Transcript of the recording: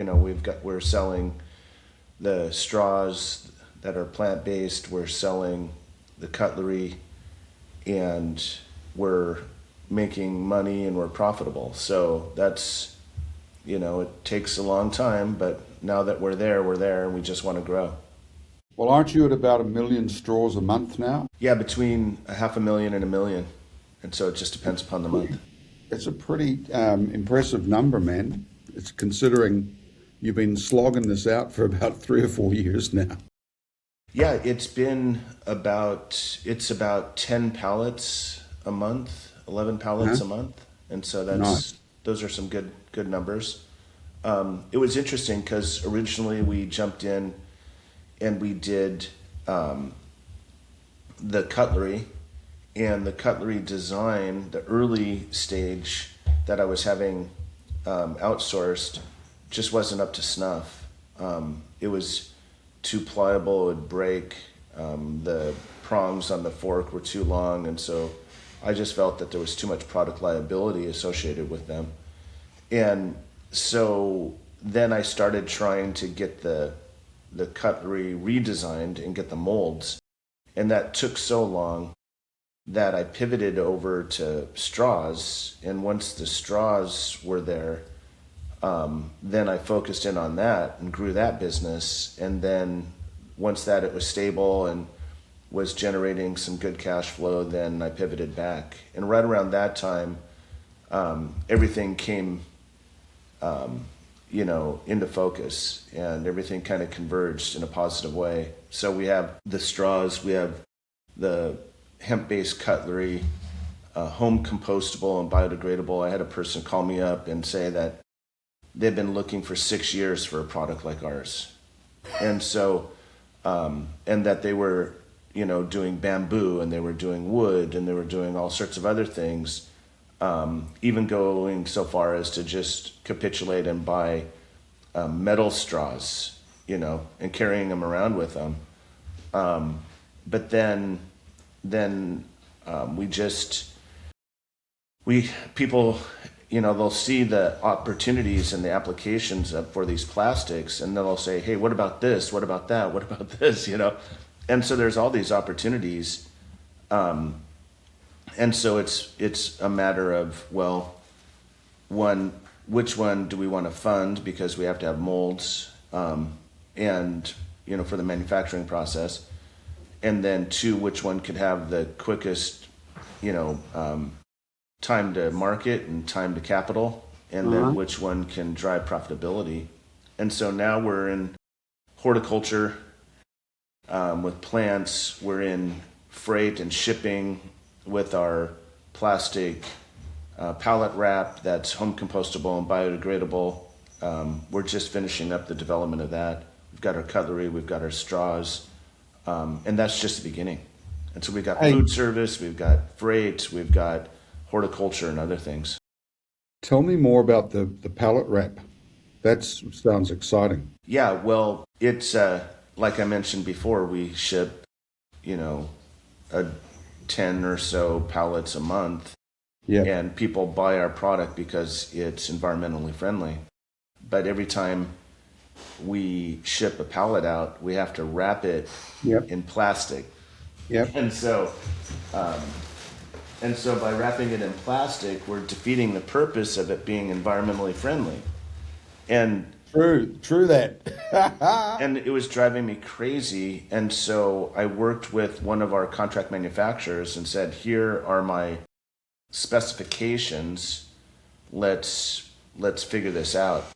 We're selling the straws that are plant-based, we're selling the cutlery, and we're making money and we're profitable. So that's, it takes a long time, but now that we're there, and we just want to grow. Well, aren't you at about 1 million straws a month now? Yeah, between 500,000 and 1 million. And so it just depends upon the month. It's a pretty impressive number, man. It's considering you've been slogging this out for about 3 or 4 years now. Yeah, it's about 10 pallets a month, 11 pallets a month. And so Nice. those are some good numbers. It was interesting because originally we jumped in and we did the cutlery, and the cutlery design, the early stage that I was having outsourced, just wasn't up to snuff. It was too pliable, it would break. The prongs on the fork were too long, and so I just felt that there was too much product liability associated with them. And so then I started trying to get the cutlery redesigned and get the molds. And that took so long that I pivoted over to straws. And once the straws were there, then I focused in on that and grew that business. And then once that it was stable and was generating some good cash flow, then I pivoted back. And right around that time, everything came, into focus, and everything kind of converged in a positive way. So we have the straws, we have the hemp-based cutlery, home compostable and biodegradable. I had a person call me up and say that they've been looking for 6 years for a product like ours. And so, and that they were, doing bamboo, and they were doing wood, and they were doing all sorts of other things, even going so far as to just capitulate and buy metal straws, and carrying them around with them. But then people, they'll see the opportunities and the applications for these plastics, and they'll say, hey, what about this? What about that? What about this? And so there's all these opportunities. And so it's a matter of, well, which one do we want to fund, because we have to have molds, and, for the manufacturing process. And then two, which one could have the quickest, time to market and time to capital, and then which one can drive profitability. And so now we're in horticulture, with plants. We're in freight and shipping with our plastic pallet wrap that's home compostable and biodegradable. We're just finishing up the development of that. We've got our cutlery, we've got our straws, and that's just the beginning. And so we've got food service, we've got freight, we've got horticulture and other things. Tell me more about the pallet wrap. That sounds exciting. Yeah, well, it's like I mentioned before, we ship, a 10 or so pallets a month. Yeah. And people buy our product because it's environmentally friendly. But every time we ship a pallet out, we have to wrap it in plastic. Yep. And so by wrapping it in plastic, we're defeating the purpose of it being environmentally friendly. And True that. and it was driving me crazy. And so I worked with one of our contract manufacturers and said, here are my specifications. Let's figure this out.